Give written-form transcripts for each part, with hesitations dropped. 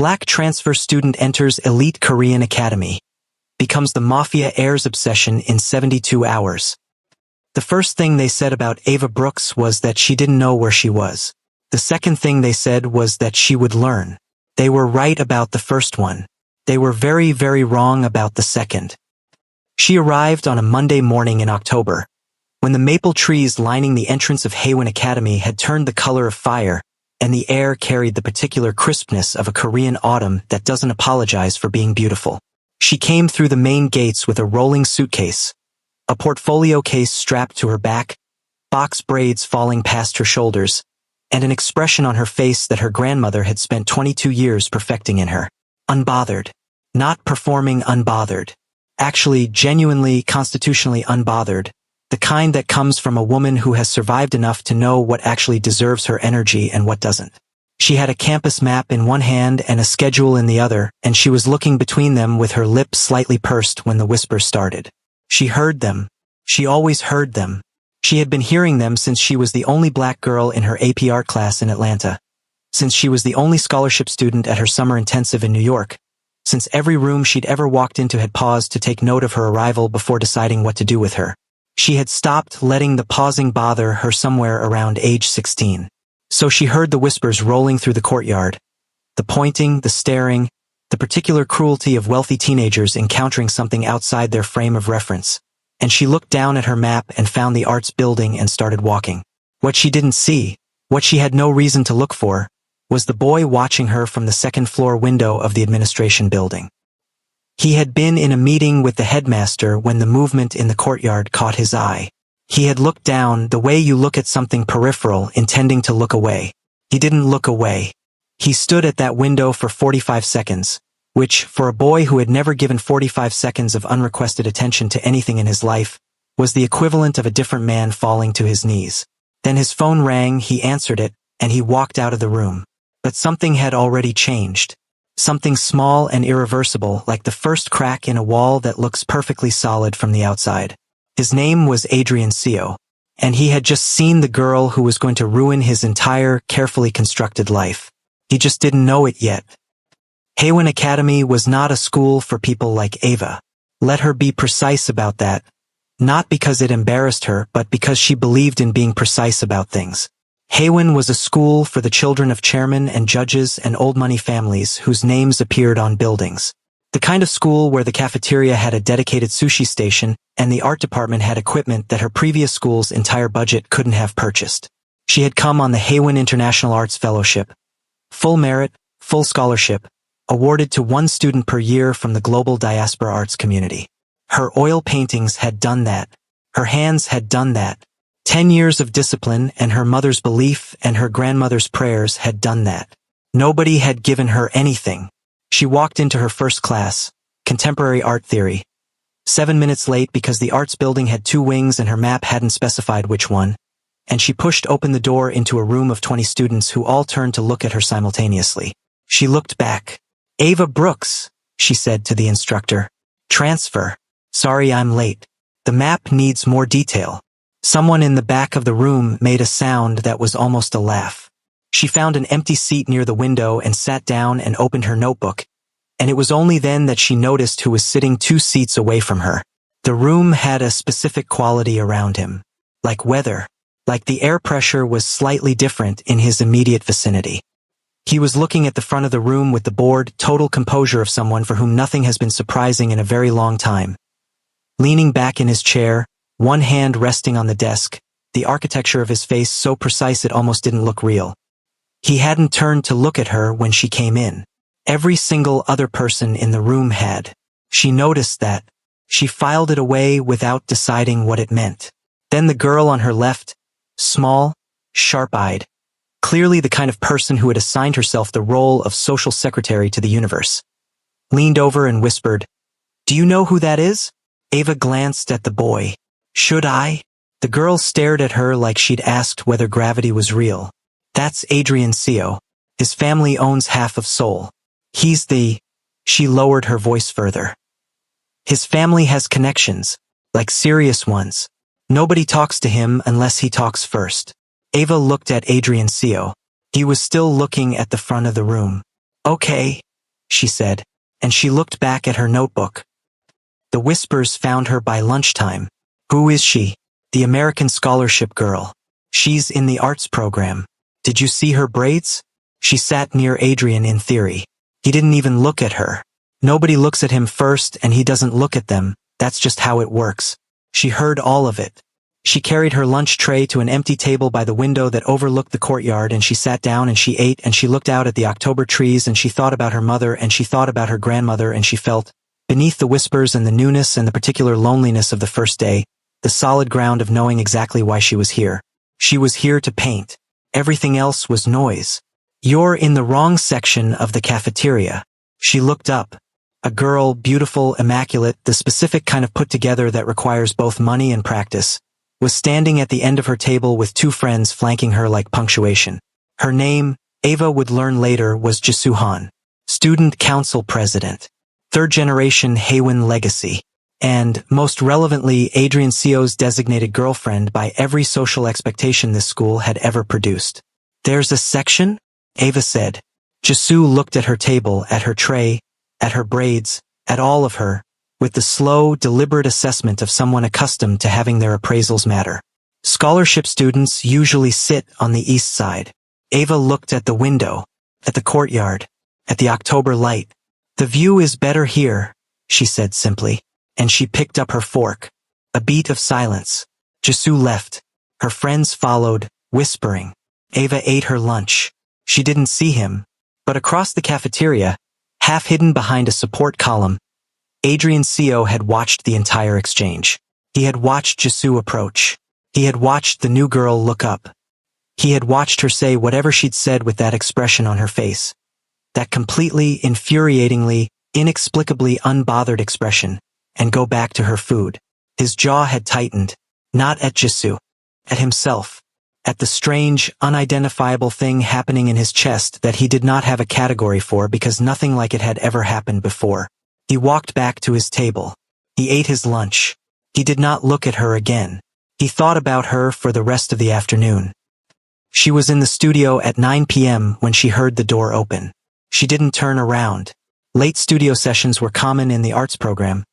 Black transfer student enters elite Korean academy. Becomes the Mafia Heir'S obsession in 72 hours. The first thing they said about Ava Brooks was that she didn't know where she was. The second thing they said was that she would learn. They were right about the first one. They were very, very wrong about the second. She arrived on a Monday morning in October, when the maple trees lining the entrance of Haewon Academy had turned the color of fire, and the air carried the particular crispness of a Korean autumn that doesn't apologize for being beautiful. She came through the main gates with a rolling suitcase, a portfolio case strapped to her back, box braids falling past her shoulders, and an expression on her face that her grandmother had spent 22 years perfecting in her. Unbothered. Not performing unbothered. Actually, genuinely, constitutionally unbothered. The kind that comes from a woman who has survived enough to know what actually deserves her energy and what doesn't. She had a campus map in one hand and a schedule in the other, and she was looking between them with her lips slightly pursed when the whispers started. She heard them. She always heard them. She had been hearing them since she was the only black girl in her AP art class in Atlanta. Since she was the only scholarship student at her summer intensive in New York. Since every room she'd ever walked into had paused to take note of her arrival before deciding what to do with her. She had stopped letting the pausing bother her somewhere around age 16. So she heard the whispers rolling through the courtyard. The pointing, the staring, the particular cruelty of wealthy teenagers encountering something outside their frame of reference. And she looked down at her map and found the arts building and started walking. What she didn't see, what she had no reason to look for, was the boy watching her from the second-floor window of the administration building. He had been in a meeting with the headmaster when the movement in the courtyard caught his eye. He had looked down the way you look at something peripheral, intending to look away. He didn't look away. He stood at that window for 45 seconds, which, for a boy who had never given 45 seconds of unrequested attention to anything in his life, was the equivalent of a different man falling to his knees. Then his phone rang, he answered it, and he walked out of the room. But something had already changed. Something small and irreversible, like the first crack in a wall that looks perfectly solid from the outside. His name was Adrian Seo, and he had just seen the girl who was going to ruin his entire, carefully constructed life. He just didn't know it yet. Haewon Academy was not a school for people like Ava. Let her be precise about that. Not because it embarrassed her, but because she believed in being precise about things. Haewon was a school for the children of chairmen and judges and old money families whose names appeared on buildings. The kind of school where the cafeteria had a dedicated sushi station and the art department had equipment that her previous school's entire budget couldn't have purchased. She had come on the Haewon International Arts Fellowship. Full merit, full scholarship, awarded to one student per year from the global diaspora arts community. Her oil paintings had done that. Her hands had done that. 10 years of discipline and her mother's belief and her grandmother's prayers had done that. Nobody had given her anything. She walked into her first class, contemporary art theory. 7 minutes late because the arts building had 2 wings and her map hadn't specified which one, and she pushed open the door into a room of 20 students who all turned to look at her simultaneously. She looked back. "Ava Brooks," she said to the instructor. "Transfer. Sorry I'm late. The map needs more detail." Someone in the back of the room made a sound that was almost a laugh. She found an empty seat near the window and sat down and opened her notebook, and it was only then that she noticed who was sitting 2 seats away from her. The room had a specific quality around him. Like weather. Like the air pressure was slightly different in his immediate vicinity. He was looking at the front of the room with the bored, total composure of someone for whom nothing has been surprising in a very long time. Leaning back in his chair, one hand resting on the desk, the architecture of his face so precise it almost didn't look real. He hadn't turned to look at her when she came in. Every single other person in the room had. She noticed that. She filed it away without deciding what it meant. Then the girl on her left, small, sharp-eyed, clearly the kind of person who had assigned herself the role of social secretary to the universe, leaned over and whispered, "Do you know who that is?" Ava glanced at the boy. "Should I?" The girl stared at her like she'd asked whether gravity was real. "That's Adrian Seo. His family owns half of Seoul. He's the..." She lowered her voice further. "His family has connections, like serious ones. Nobody talks to him unless he talks first." Ava looked at Adrian Seo. He was still looking at the front of the room. "Okay," she said, and she looked back at her notebook. The whispers found her by lunchtime. Who is she? The American scholarship girl. She's in the arts program. Did you see her braids? She sat near Adrian in theory. He didn't even look at her. Nobody looks at him first and he doesn't look at them. That's just how it works. She heard all of it. She carried her lunch tray to an empty table by the window that overlooked the courtyard, and she sat down and she ate, and she looked out at the October trees, and she thought about her mother, and she thought about her grandmother, and she felt, beneath the whispers and the newness and the particular loneliness of the first day, the solid ground of knowing exactly why she was here. She was here to paint. Everything else was noise. You're in the wrong section of the cafeteria. She looked up. A girl, beautiful, immaculate, the specific kind of put together that requires both money and practice, was standing at the end of her table with two friends flanking her like punctuation. Her name, Ava would learn later, was Jisoo Han, student council president, third-generation Haewon legacy, and, most relevantly, Adrian Seo's designated girlfriend by every social expectation this school had ever produced. There's a section? Ava said. Jisoo looked at her table, at her tray, at her braids, at all of her, with the slow, deliberate assessment of someone accustomed to having their appraisals matter. Scholarship students usually sit on the east side. Ava looked at the window, at the courtyard, at the October light. The view is better here, she said simply, and she picked up her fork. A beat of silence. Jisoo left. Her friends followed, whispering. Ava ate her lunch. She didn't see him, but across the cafeteria, half hidden behind a support column, Adrian Seo had watched the entire exchange. He had watched Jisoo approach. He had watched the new girl look up. He had watched her say whatever she'd said with that expression on her face. That completely, infuriatingly, inexplicably unbothered expression, and go back to her food. His jaw had tightened, not at Jisoo, at himself, at the strange, unidentifiable thing happening in his chest that he did not have a category for because nothing like it had ever happened before. He walked back to his table. He ate his lunch. He did not look at her again. He thought about her for the rest of the afternoon. She was in the studio at 9 p.m. when she heard the door open. She didn't turn around. Late studio sessions were common in the arts program.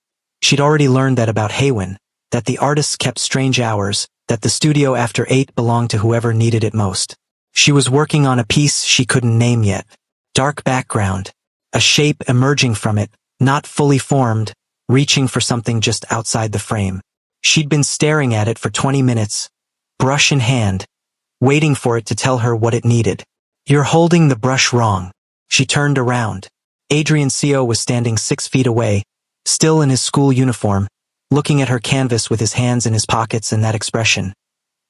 She'd already learned that about Haewon, that the artists kept strange hours, that the studio after 8 belonged to whoever needed it most. She was working on a piece she couldn't name yet. Dark background. A shape emerging from it, not fully formed, reaching for something just outside the frame. She'd been staring at it for 20 minutes, brush in hand, waiting for it to tell her what it needed. You're holding the brush wrong. She turned around. Adrian Seo was standing 6 feet away, still in his school uniform, looking at her canvas with his hands in his pockets and that expression.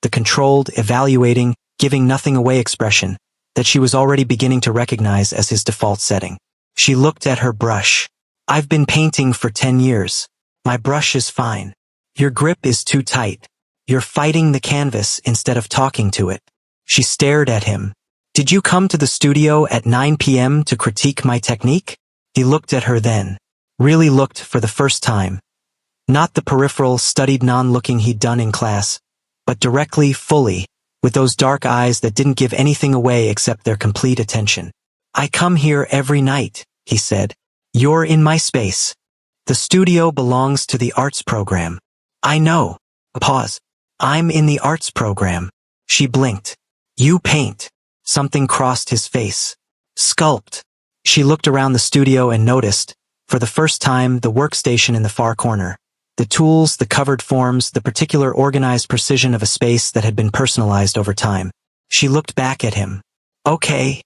The controlled, evaluating, giving nothing away expression that she was already beginning to recognize as his default setting. She looked at her brush. I've been painting for 10 years. My brush is fine. Your grip is too tight. You're fighting the canvas instead of talking to it. She stared at him. Did you come to the studio at 9 p.m. to critique my technique? He looked at her then. Really looked for the first time. Not the peripheral, studied non-looking he'd done in class, but directly, fully, with those dark eyes that didn't give anything away except their complete attention. I come here every night, he said. You're in my space. The studio belongs to the arts program. I know. Pause. I'm in the arts program. She blinked. You paint. Something crossed his face. Sculpt. She looked around the studio and noticed, for the first time, the workstation in the far corner. The tools, the covered forms, the particular organized precision of a space that had been personalized over time. She looked back at him. Okay,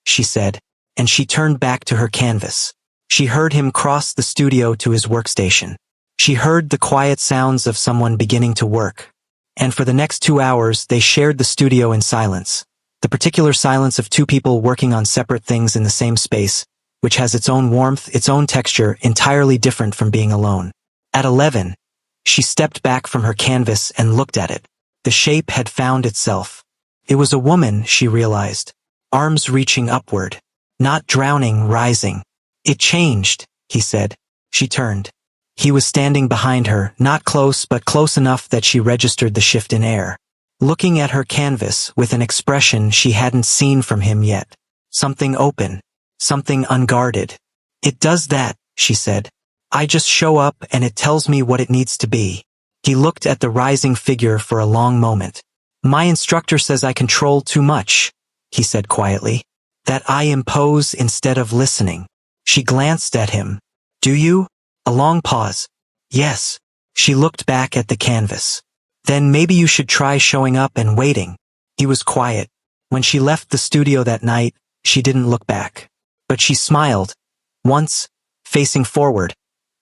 she said, and she turned back to her canvas. She heard him cross the studio to his workstation. She heard the quiet sounds of someone beginning to work. And for the next 2 hours, they shared the studio in silence. The particular silence of two people working on separate things in the same space, which has its own warmth, its own texture, entirely different from being alone. At 11, she stepped back from her canvas and looked at it. The shape had found itself. It was a woman, she realized. Arms reaching upward. Not drowning, rising. It changed, he said. She turned. He was standing behind her, not close but close enough that she registered the shift in air. Looking at her canvas with an expression she hadn't seen from him yet. Something open. Something unguarded. It does that, she said. I just show up and it tells me what it needs to be. He looked at the rising figure for a long moment. My instructor says I control too much, he said quietly. That I impose instead of listening. She glanced at him. Do you? A long pause. Yes. She looked back at the canvas. Then maybe you should try showing up and waiting. He was quiet. When she left the studio that night, she didn't look back. But she smiled. Once, facing forward,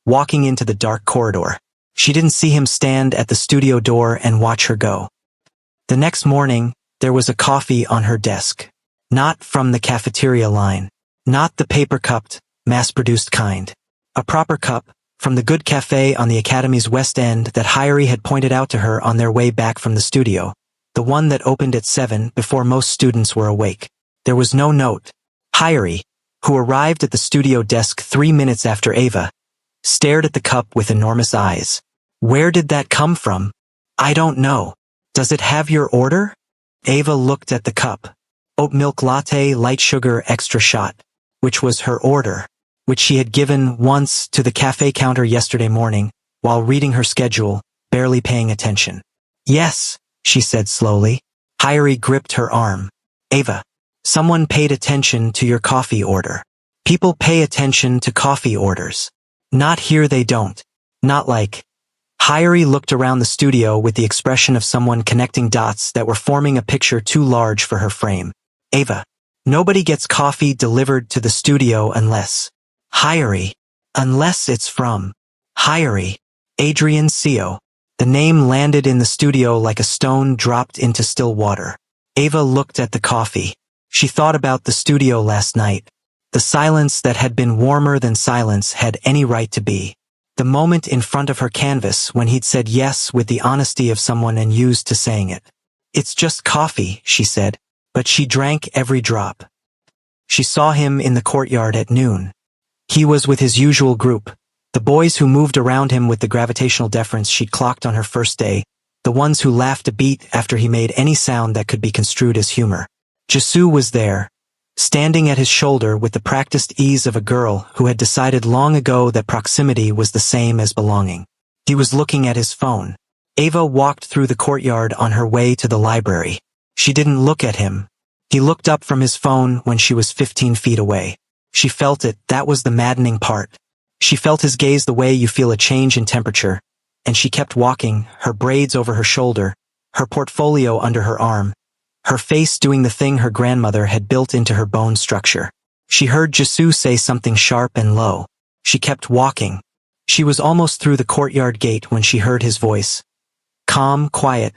walking into the dark corridor. She didn't see him stand at the studio door and watch her go. The next morning, there was a coffee on her desk. Not from the cafeteria line. Not the paper-cupped, mass-produced kind. A proper cup, from the good cafe on the Academy's West End that Heir'S had pointed out to her on their way back from the studio. The one that opened at 7 before most students were awake. There was no note. Heir'S, who arrived at the studio desk 3 minutes after Ava, stared at the cup with enormous eyes. Where did that come from? I don't know. Does it have your order? Ava looked at the cup. Oat milk latte, light sugar, extra shot. Which was her order, which she had given once to the cafe counter yesterday morning, while reading her schedule, barely paying attention. Yes, she said slowly. Heir'S gripped her arm. Ava, someone paid attention to your coffee order. People pay attention to coffee orders. Not here they don't. Not like. Heir'S looked around the studio with the expression of someone connecting dots that were forming a picture too large for her frame. Ava, nobody gets coffee delivered to the studio unless. Heir'S. Unless it's from. Heir'S. Adrian Seo. The name landed in the studio like a stone dropped into still water. Ava looked at the coffee. She thought about the studio last night. The silence that had been warmer than silence had any right to be. The moment in front of her canvas when he'd said yes with the honesty of someone and used to saying it. It's just coffee, she said, but she drank every drop. She saw him in the courtyard at noon. He was with his usual group, the boys who moved around him with the gravitational deference she'd clocked on her first day, the ones who laughed a beat after he made any sound that could be construed as humor. Jisoo was there, standing at his shoulder with the practiced ease of a girl who had decided long ago that proximity was the same as belonging. He was looking at his phone. Ava walked through the courtyard on her way to the library. She didn't look at him. He looked up from his phone when she was 15 feet away. She felt it, that was the maddening part. She felt his gaze the way you feel a change in temperature, and she kept walking, her braids over her shoulder, her portfolio under her arm, her face doing the thing her grandmother had built into her bone structure. She heard Jisoo say something sharp and low. She kept walking. She was almost through the courtyard gate when she heard his voice. Calm, quiet,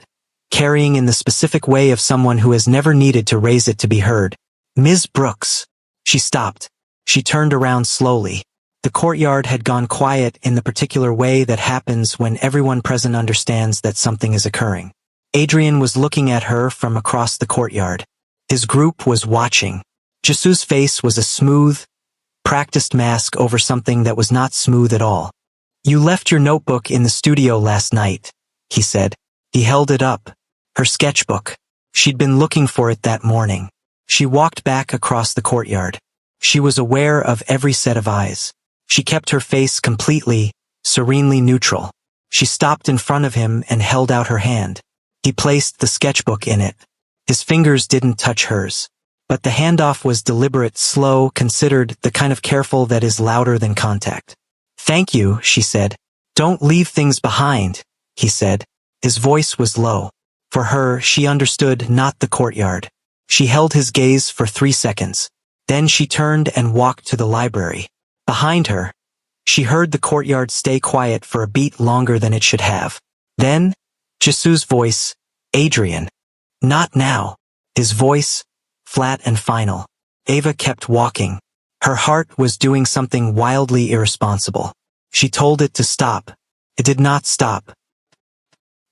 carrying in the specific way of someone who has never needed to raise it to be heard. Ms. Brooks. She stopped. She turned around slowly. The courtyard had gone quiet in the particular way that happens when everyone present understands that something is occurring. Adrian was looking at her from across the courtyard. His group was watching. Jisoo's face was a smooth, practiced mask over something that was not smooth at all. You left your notebook in the studio last night, he said. He held it up. Her sketchbook. She'd been looking for it that morning. She walked back across the courtyard. She was aware of every set of eyes. She kept her face completely, serenely neutral. She stopped in front of him and held out her hand. He placed the sketchbook in it. His fingers didn't touch hers. But the handoff was deliberate, slow, considered, the kind of careful that is louder than contact. Thank you, she said. Don't leave things behind, he said. His voice was low. For her, she understood, not the courtyard. She held his gaze for 3 seconds. Then she turned and walked to the library. Behind her, she heard the courtyard stay quiet for a beat longer than it should have. Then, Jisoo's voice, Adrian. Not now. His voice, flat and final. Ava kept walking. Her heart was doing something wildly irresponsible. She told it to stop. It did not stop.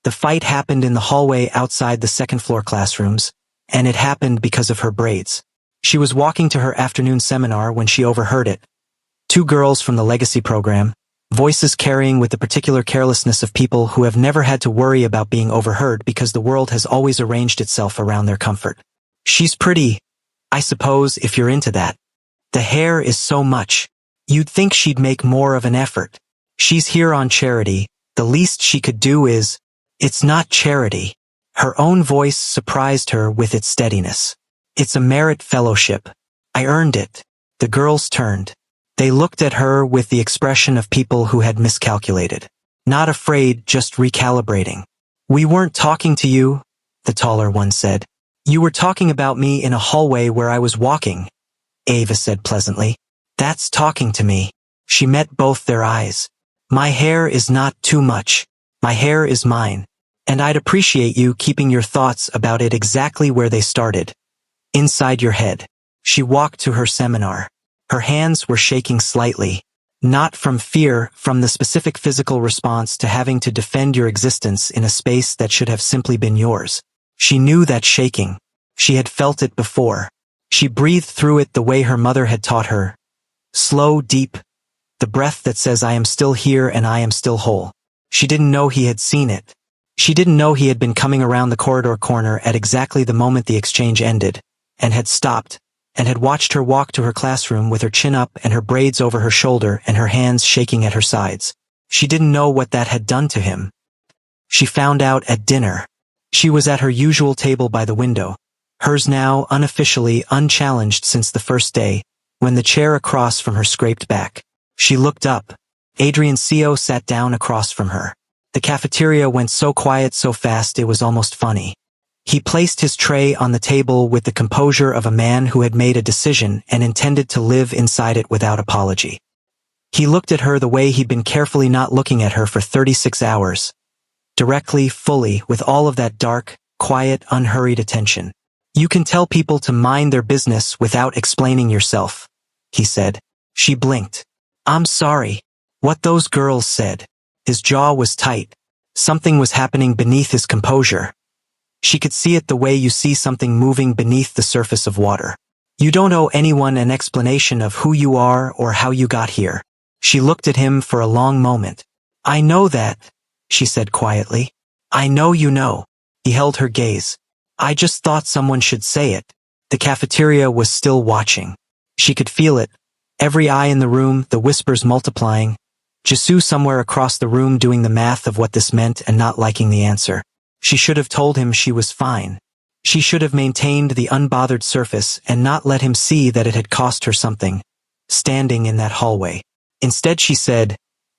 The fight happened in the hallway outside the second-floor classrooms, and it happened because of her braids. She was walking to her afternoon seminar when she overheard it. 2 girls from the legacy program, voices carrying with the particular carelessness of people who have never had to worry about being overheard because the world has always arranged itself around their comfort. She's pretty, I suppose, if you're into that. The hair is so much. You'd think she'd make more of an effort. She's here on charity. The least she could do is, it's not charity. Her own voice surprised her with its steadiness. It's a merit fellowship. I earned it. The girls turned. They looked at her with the expression of people who had miscalculated. Not afraid, just recalibrating. We weren't talking to you, the taller one said. You were talking about me in a hallway where I was walking, Ava said pleasantly. That's talking to me. She met both their eyes. My hair is not too much. My hair is mine. And I'd appreciate you keeping your thoughts about it exactly where they started. Inside your head. She walked to her seminar. Her hands were shaking slightly. Not from fear, from the specific physical response to having to defend your existence in a space that should have simply been yours. She knew that shaking. She had felt it before. She breathed through it the way her mother had taught her. Slow, deep. The breath that says I am still here and I am still whole. She didn't know he had seen it. She didn't know he had been coming around the corridor corner at exactly the moment the exchange ended, and had stopped, and had watched her walk to her classroom with her chin up and her braids over her shoulder and her hands shaking at her sides. She didn't know what that had done to him. She found out at dinner. She was at her usual table by the window, hers now unofficially unchallenged since the first day, when the chair across from her scraped back. She looked up. Adrian Co sat down across from her. The cafeteria went so quiet so fast it was almost funny. He placed his tray on the table with the composure of a man who had made a decision and intended to live inside it without apology. He looked at her the way he'd been carefully not looking at her for 36 hours. Directly, fully, with all of that dark, quiet, unhurried attention. You can tell people to mind their business without explaining yourself, he said. She blinked. I'm sorry. What those girls said. His jaw was tight. Something was happening beneath his composure. She could see it the way you see something moving beneath the surface of water. You don't owe anyone an explanation of who you are or how you got here. She looked at him for a long moment. I know that, she said quietly. I know you know. He held her gaze. I just thought someone should say it. The cafeteria was still watching. She could feel it. Every eye in the room, the whispers multiplying. Jisoo somewhere across the room doing the math of what this meant and not liking the answer. She should have told him she was fine. She should have maintained the unbothered surface and not let him see that it had cost her something, standing in that hallway. Instead she said,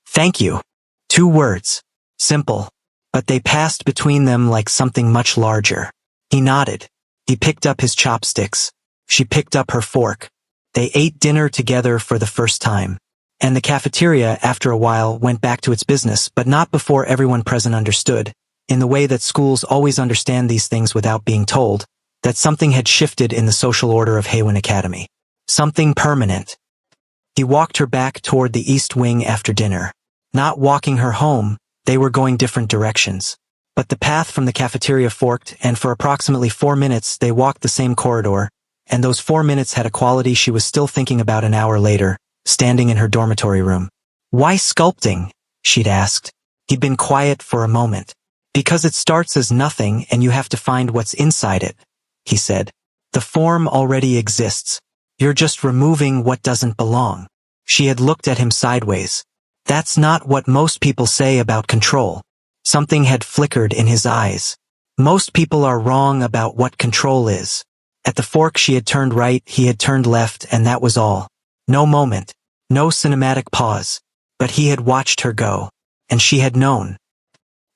"Thank you." 2 words. Simple. But they passed between them like something much larger. He nodded. He picked up his chopsticks. She picked up her fork. They ate dinner together for the first time. And the cafeteria, after a while, went back to its business, but not before everyone present understood, in the way that schools always understand these things without being told, that something had shifted in the social order of Haywin Academy. Something permanent. He walked her back toward the east wing after dinner. Not walking her home, they were going different directions. But the path from the cafeteria forked, and for approximately 4 minutes they walked the same corridor, and those 4 minutes had a quality she was still thinking about an hour later, standing in her dormitory room. Why sculpting? She'd asked. He'd been quiet for a moment. Because it starts as nothing and you have to find what's inside it, he said. The form already exists. You're just removing what doesn't belong. She had looked at him sideways. That's not what most people say about control. Something had flickered in his eyes. Most people are wrong about what control is. At the fork she had turned right, he had turned left, and that was all. No moment. No cinematic pause. But he had watched her go. And she had known.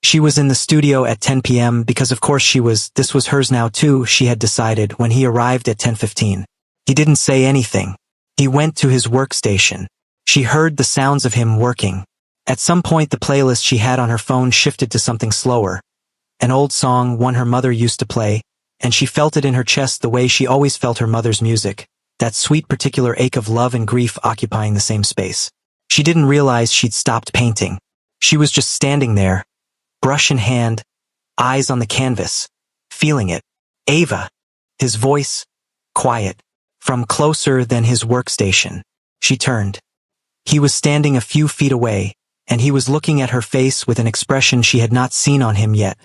She was in the studio at 10 p.m. because of course this was hers now too, she had decided when he arrived at 10:15. He didn't say anything. He went to his workstation. She heard the sounds of him working. At some point the playlist she had on her phone shifted to something slower. An old song, one her mother used to play, and she felt it in her chest the way she always felt her mother's music, that sweet particular ache of love and grief occupying the same space. She didn't realize she'd stopped painting. She was just standing there, brush in hand, eyes on the canvas, feeling it. Ava. His voice, quiet, from closer than his workstation. She turned. He was standing a few feet away, and he was looking at her face with an expression she had not seen on him yet.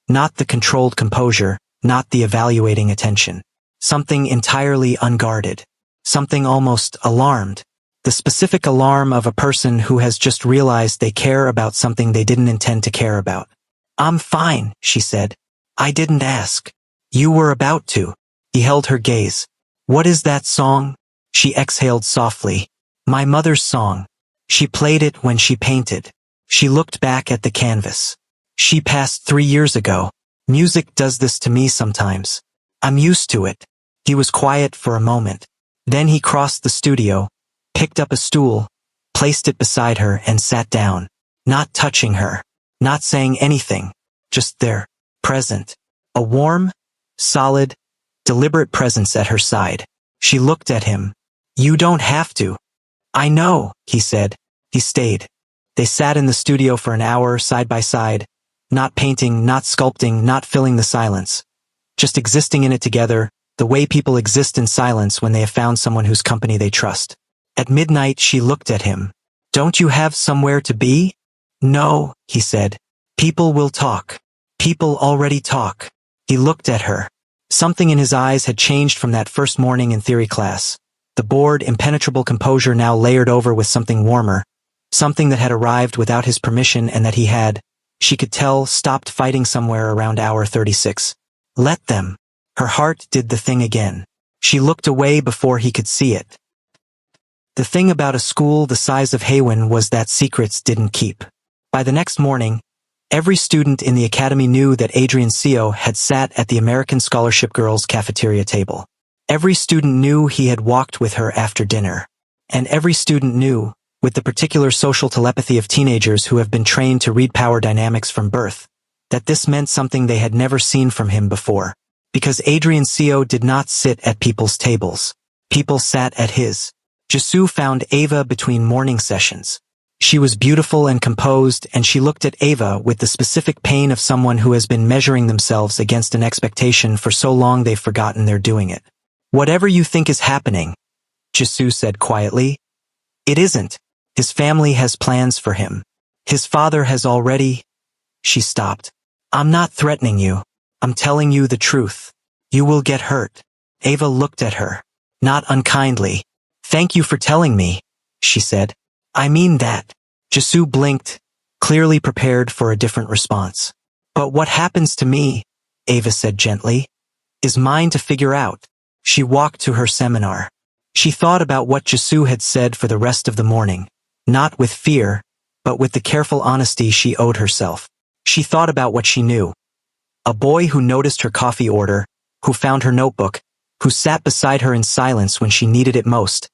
Not the controlled composure, not the evaluating attention. Something entirely unguarded. Something almost alarmed. The specific alarm of a person who has just realized they care about something they didn't intend to care about. "I'm fine," she said. "I didn't ask." "You were about to." He held her gaze. "What is that song?" She exhaled softly. "My mother's song. She played it when she painted." She looked back at the canvas. "She passed 3 years ago. Music does this to me sometimes. I'm used to it." He was quiet for a moment. Then he crossed the studio, picked up a stool, placed it beside her and sat down, not touching her, not saying anything, just there, present. A warm, solid, deliberate presence at her side. She looked at him. "You don't have to." "I know," he said. He stayed. They sat in the studio for an hour side by side, not painting, not sculpting, not filling the silence. Just existing in it together, the way people exist in silence when they have found someone whose company they trust. At midnight she looked at him. "Don't you have somewhere to be?" "No," he said. "People will talk. People already talk." He looked at her. Something in his eyes had changed from that first morning in theory class. The bored, impenetrable composure now layered over with something warmer, something that had arrived without his permission and that he had, she could tell, stopped fighting somewhere around hour 36. Let them. Her heart did the thing again. She looked away before he could see it. The thing about a school the size of Haywin was that secrets didn't keep. By the next morning, every student in the academy knew that Adrian Seo had sat at the American Scholarship Girls' cafeteria table. Every student knew he had walked with her after dinner. And every student knew, with the particular social telepathy of teenagers who have been trained to read power dynamics from birth, that this meant something they had never seen from him before. Because Adrian Seo did not sit at people's tables. People sat at his. Jisoo found Ava between morning sessions. She was beautiful and composed, and she looked at Ava with the specific pain of someone who has been measuring themselves against an expectation for so long they've forgotten they're doing it. "Whatever you think is happening," Jisoo said quietly, "it isn't. His family has plans for him. His father has already—" She stopped. "I'm not threatening you. I'm telling you the truth. You will get hurt." Ava looked at her. Not unkindly. "Thank you for telling me," she said. "I mean that." Jisoo blinked, clearly prepared for a different response. "But what happens to me," Ava said gently, "is mine to figure out." She walked to her seminar. She thought about what Jisoo had said for the rest of the morning, not with fear, but with the careful honesty she owed herself. She thought about what she knew. A boy who noticed her coffee order, who found her notebook, who sat beside her in silence when she needed it most,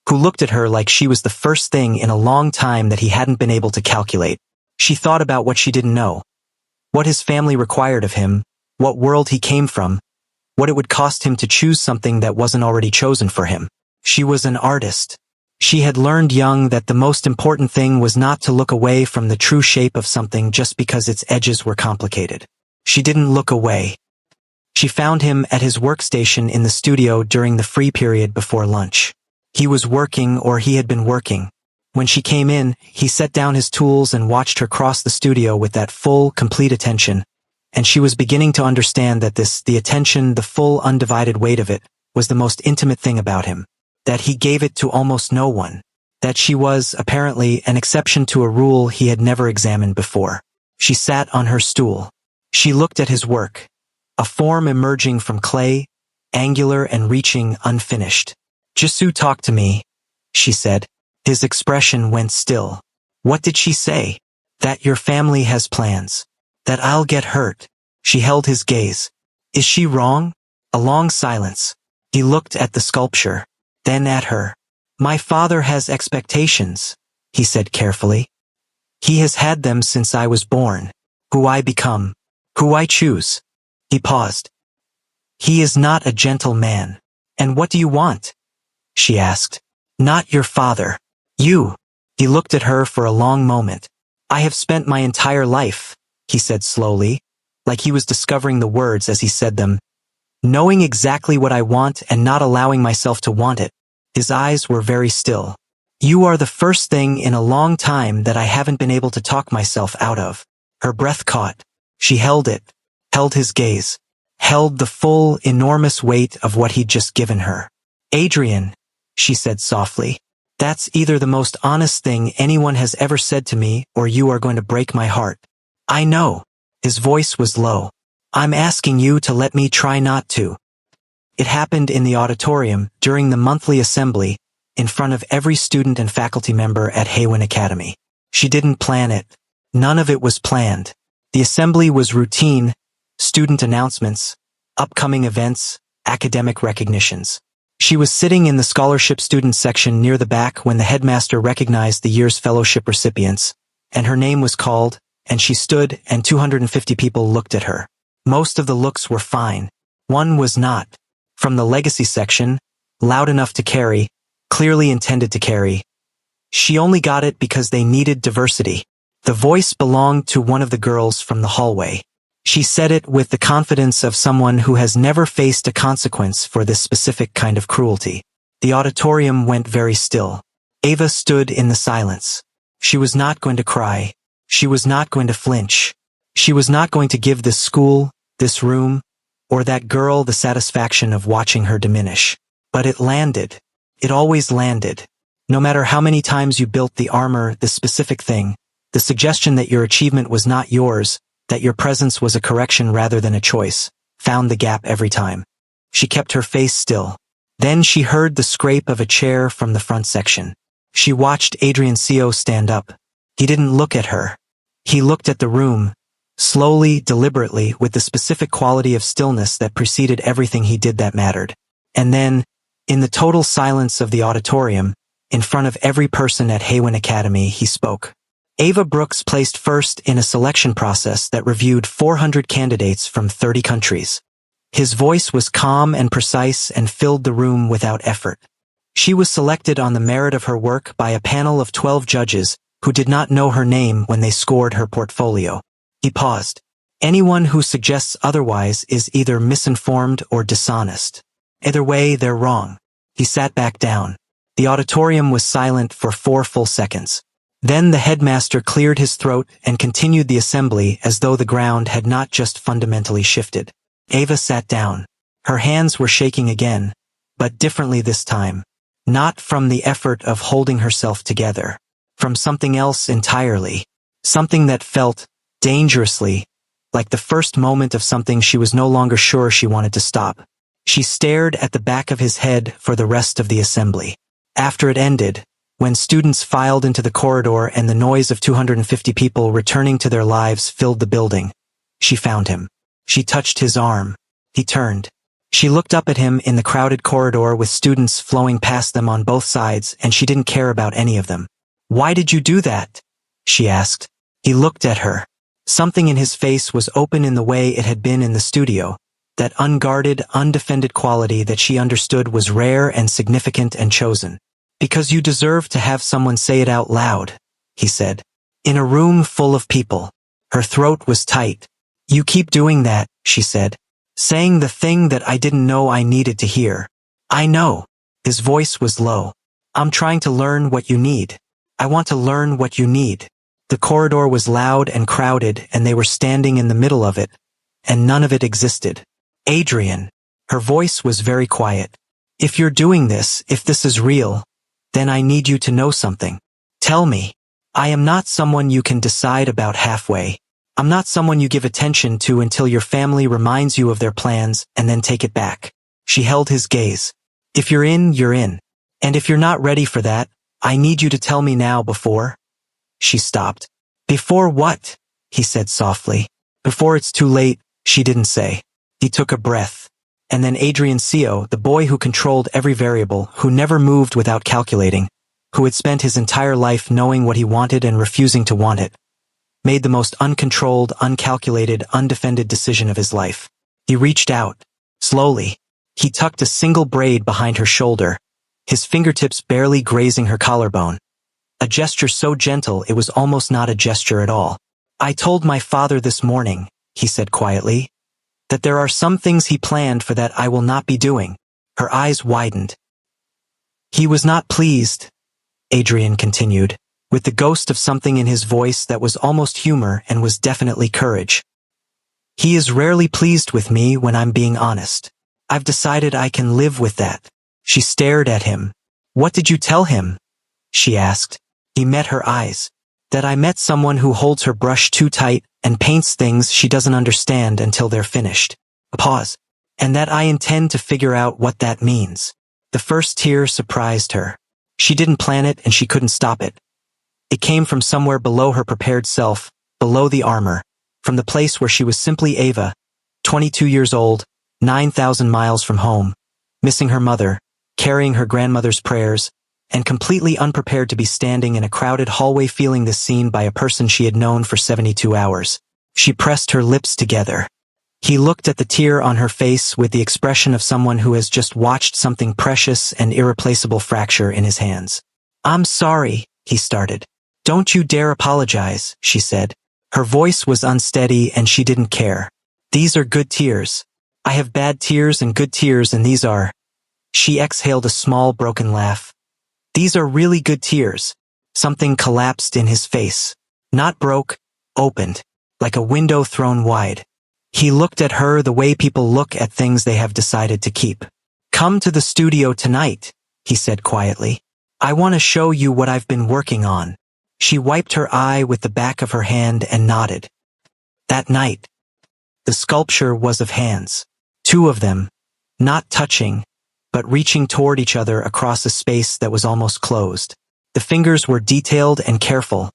who looked at her like she was the first thing in a long time that he hadn't been able to calculate. She thought about what she didn't know. What his family required of him, what world he came from, what it would cost him to choose something that wasn't already chosen for him. She was an artist. She had learned young that the most important thing was not to look away from the true shape of something just because its edges were complicated. She didn't look away. She found him at his workstation in the studio during the free period before lunch. He was working, or he had been working. When she came in, he set down his tools and watched her cross the studio with that full, complete attention. And she was beginning to understand that the attention, the full, undivided weight of it, was the most intimate thing about him. That he gave it to almost no one. That she was, apparently, an exception to a rule he had never examined before. She sat on her stool. She looked at his work. A form emerging from clay, angular and reaching, unfinished. "Jisoo talked to me," she said. His expression went still. What did she say? That your family has plans. That I'll get hurt. She held his gaze. Is she wrong? A long silence. He looked at the sculpture, then at her. My father has expectations, he said carefully. He has had them since I was born. Who I become. Who I choose. He paused. He is not a gentle man. And what do you want? She asked. Not your father. You. He looked at her for a long moment. I have spent my entire life, he said slowly, like he was discovering the words as he said them, knowing exactly what I want and not allowing myself to want it. His eyes were very still. You are the first thing in a long time that I haven't been able to talk myself out of. Her breath caught. She held it, held his gaze, held the full, enormous weight of what he'd just given her. Adrian, she said softly, That's either the most honest thing anyone has ever said to me, or you are going to break my heart. I know. His voice was low. I'm asking you to let me try not to. It happened in the auditorium, during the monthly assembly, in front of every student and faculty member at Heir'S Academy. She didn't plan it. None of it was planned. The assembly was routine, student announcements, upcoming events, academic recognitions. She was sitting in the scholarship student section near the back when the headmaster recognized the year's fellowship recipients, and her name was called, and she stood, and 250 people looked at her. Most of the looks were fine. One was not. From the legacy section, loud enough to carry, clearly intended to carry. She only got it because they needed diversity. The voice belonged to one of the girls from the hallway. She said it with the confidence of someone who has never faced a consequence for this specific kind of cruelty. The auditorium went very still. Ava stood in the silence. She was not going to cry. She was not going to flinch. She was not going to give this school, this room, or that girl the satisfaction of watching her diminish. But it landed. It always landed. No matter how many times you built the armor, this specific thing, the suggestion that your achievement was not yours, that your presence was a correction rather than a choice, found the gap every time. She kept her face still. Then she heard the scrape of a chair from the front section. She watched Adrian Co. stand up. He didn't look at her. He looked at the room, slowly, deliberately, with the specific quality of stillness that preceded everything he did that mattered. And then, in the total silence of the auditorium, in front of every person at Heir'S Academy, he spoke. Ava Brooks placed first in a selection process that reviewed 400 candidates from 30 countries. His voice was calm and precise and filled the room without effort. She was selected on the merit of her work by a panel of 12 judges who did not know her name when they scored her portfolio. He paused. Anyone who suggests otherwise is either misinformed or dishonest. Either way, they're wrong. He sat back down. The auditorium was silent for 4 full seconds. Then the headmaster cleared his throat and continued the assembly as though the ground had not just fundamentally shifted. Ava sat down. Her hands were shaking again, but differently this time. Not from the effort of holding herself together. From something else entirely. Something that felt, dangerously, like the first moment of something she was no longer sure she wanted to stop. She stared at the back of his head for the rest of the assembly. After it ended, when students filed into the corridor and the noise of 250 people returning to their lives filled the building, she found him. She touched his arm. He turned. She looked up at him in the crowded corridor with students flowing past them on both sides, and she didn't care about any of them. "Why did you do that?" she asked. He looked at her. Something in his face was open in the way it had been in the studio, that unguarded, undefended quality that she understood was rare and significant and chosen. "Because you deserve to have someone say it out loud," he said. "In a room full of people." Her throat was tight. "You keep doing that," she said. "Saying the thing that I didn't know I needed to hear." "I know." His voice was low. "I'm trying to learn what you need. I want to learn what you need." The corridor was loud and crowded, and they were standing in the middle of it, and none of it existed. "Adrian." Her voice was very quiet. "If you're doing this, if this is real, then I need you to know something. Tell me. I am not someone you can decide about halfway. I'm not someone you give attention to until your family reminds you of their plans and then take it back." She held his gaze. "If you're in, you're in. And if you're not ready for that, I need you to tell me now before." She stopped. "Before what?" he said softly. "Before it's too late," she didn't say. He took a breath. And then Adrian Co., the boy who controlled every variable, who never moved without calculating, who had spent his entire life knowing what he wanted and refusing to want it, made the most uncontrolled, uncalculated, undefended decision of his life. He reached out. Slowly. He tucked a single braid behind her shoulder, his fingertips barely grazing her collarbone. A gesture so gentle it was almost not a gesture at all. "I told my father this morning," he said quietly, "that there are some things he planned for that I will not be doing." Her eyes widened. "He was not pleased," Adrian continued, with the ghost of something in his voice that was almost humor and was definitely courage. "He is rarely pleased with me when I'm being honest. I've decided I can live with that." She stared at him. "What did you tell him?" she asked. He met her eyes. That I met someone who holds her brush too tight and paints things she doesn't understand until they're finished. A pause. And that I intend to figure out what that means. The first tear surprised her. She didn't plan it and she couldn't stop it. It came from somewhere below her prepared self, below the armor, from the place where she was simply Ava, 22 years old, 9,000 miles from home, missing her mother, carrying her grandmother's prayers, and completely unprepared to be standing in a crowded hallway feeling this scene by a person she had known for 72 hours. She pressed her lips together. He looked at the tear on her face with the expression of someone who has just watched something precious and irreplaceable fracture in his hands. I'm sorry, he started. Don't you dare apologize, she said. Her voice was unsteady and she didn't care. These are good tears. I have bad tears and good tears and these are... She exhaled a small broken laugh. These are really good tears. Something collapsed in his face. Not broke, opened, like a window thrown wide. He looked at her the way people look at things they have decided to keep. Come to the studio tonight, he said quietly. I want to show you what I've been working on. She wiped her eye with the back of her hand and nodded. That night, the sculpture was of hands. Two of them, not touching, but reaching toward each other across a space that was almost closed. The fingers were detailed and careful,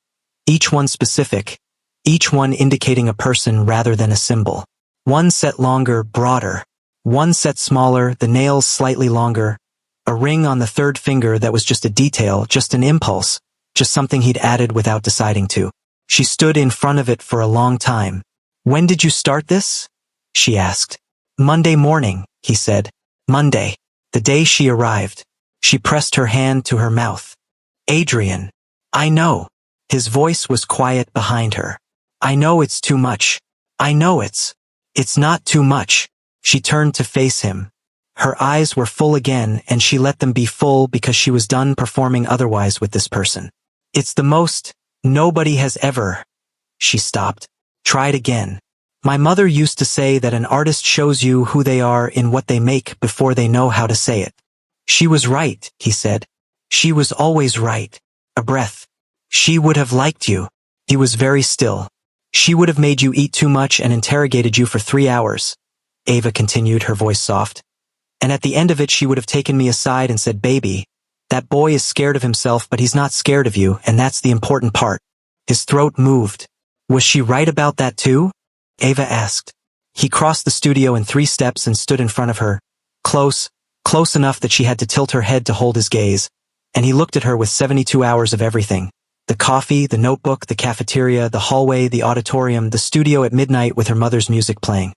each one specific, each one indicating a person rather than a symbol. One set longer, broader. One set smaller, the nails slightly longer. A ring on the third finger that was just a detail, just an impulse, just something he'd added without deciding to. She stood in front of it for a long time. When did you start this? She asked. Monday morning, he said. Monday. The day she arrived. She pressed her hand to her mouth. Adrian. I know. His voice was quiet behind her. I know it's too much. I know it's not too much. She turned to face him. Her eyes were full again and she let them be full because she was done performing otherwise with this person. It's the most, nobody has ever. She stopped. Tried again. My mother used to say that an artist shows you who they are in what they make before they know how to say it. She was right, he said. She was always right. A breath. She would have liked you. He was very still. She would have made you eat too much and interrogated you for 3 hours. Ava continued, her voice soft. And at the end of it she would have taken me aside and said, baby, that boy is scared of himself but he's not scared of you, and that's the important part. His throat moved. Was she right about that too? Ava asked. He crossed the studio in 3 steps and stood in front of her, close enough that she had to tilt her head to hold his gaze, and he looked at her with 72 hours of everything. The coffee, the notebook, the cafeteria, the hallway, the auditorium, the studio at midnight with her mother's music playing.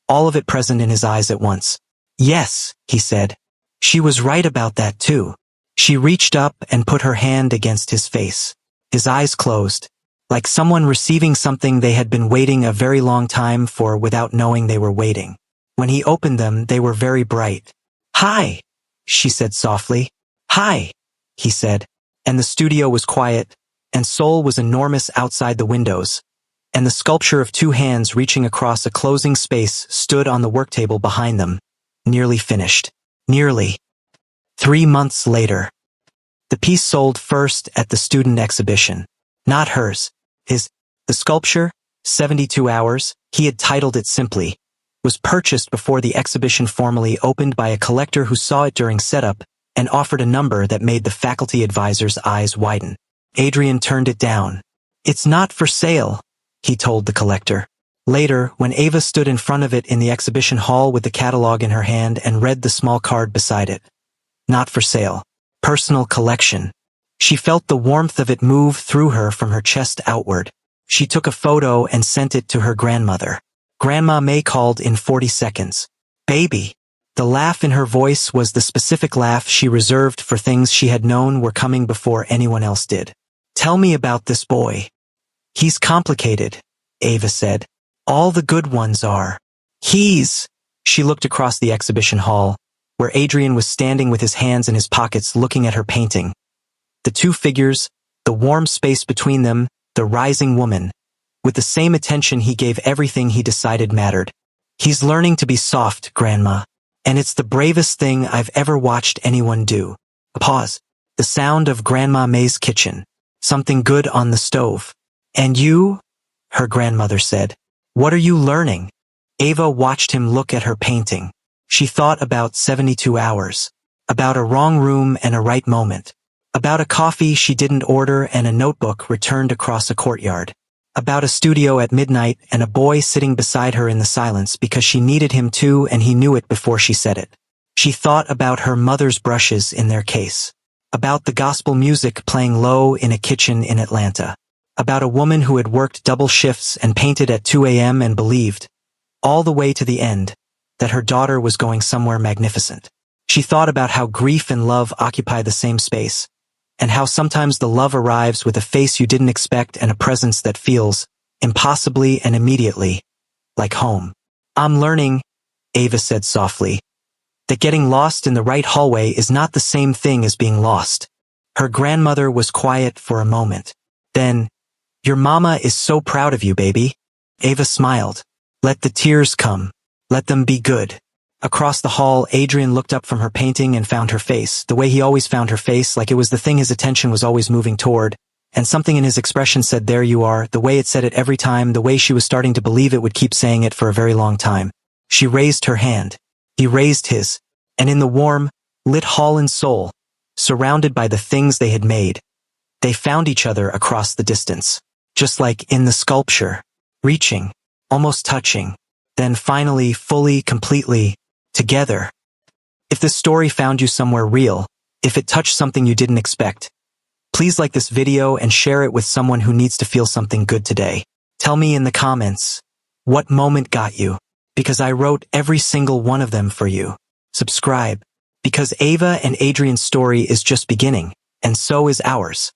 All of it present in his eyes at once. Yes, he said. She was right about that too. She reached up and put her hand against his face. His eyes closed. Like someone receiving something they had been waiting a very long time for without knowing they were waiting. When he opened them, they were very bright. Hi, she said softly. Hi, he said. And the studio was quiet, and Seoul was enormous outside the windows, and the sculpture of 2 hands reaching across a closing space stood on the work table behind them, nearly finished. Nearly. 3 months later. The piece sold first at the student exhibition. Not hers. The sculpture, 72 Hours, he had titled it simply, was purchased before the exhibition formally opened by a collector who saw it during setup and offered a number that made the faculty advisor's eyes widen. Adrian turned it down. It's not for sale, he told the collector. Later, when Ava stood in front of it in the exhibition hall with the catalog in her hand and read the small card beside it. Not for sale. Personal collection. She felt the warmth of it move through her from her chest outward. She took a photo and sent it to her grandmother. Grandma May called in 40 seconds. Baby. The laugh in her voice was the specific laugh she reserved for things she had known were coming before anyone else did. Tell me about this boy. He's complicated, Ava said. All the good ones are. She looked across the exhibition hall, where Adrian was standing with his hands in his pockets looking at her painting. The 2 figures, the warm space between them, the rising woman. With the same attention he gave everything he decided mattered. He's learning to be soft, Grandma. And it's the bravest thing I've ever watched anyone do. A pause. The sound of Grandma May's kitchen. Something good on the stove. And you? Her grandmother said. What are you learning? Ava watched him look at her painting. She thought about 72 hours. About a wrong room and a right moment. About a coffee she didn't order and a notebook returned across a courtyard. About a studio at midnight and a boy sitting beside her in the silence because she needed him too and he knew it before she said it. She thought about her mother's brushes in their case. About the gospel music playing low in a kitchen in Atlanta. About a woman who had worked double shifts and painted at 2 a.m. and believed, all the way to the end, that her daughter was going somewhere magnificent. She thought about how grief and love occupy the same space, and how sometimes the love arrives with a face you didn't expect and a presence that feels, impossibly and immediately, like home. I'm learning, Ava said softly, that getting lost in the right hallway is not the same thing as being lost. Her grandmother was quiet for a moment. Then, your mama is so proud of you, baby. Ava smiled. Let the tears come. Let them be good. Across the hall, Adrian looked up from her painting and found her face, the way he always found her face, like it was the thing his attention was always moving toward, and something in his expression said, there you are, the way it said it every time, the way she was starting to believe it would keep saying it for a very long time. She raised her hand. He raised his, and in the warm, lit hall and soul, surrounded by the things they had made, they found each other across the distance, just like in the sculpture, reaching, almost touching, then finally, fully, completely, together. If this story found you somewhere real, if it touched something you didn't expect, please like this video and share it with someone who needs to feel something good today. Tell me in the comments, what moment got you? Because I wrote every single one of them for you. Subscribe, because Ava and Adrian's story is just beginning, and so is ours.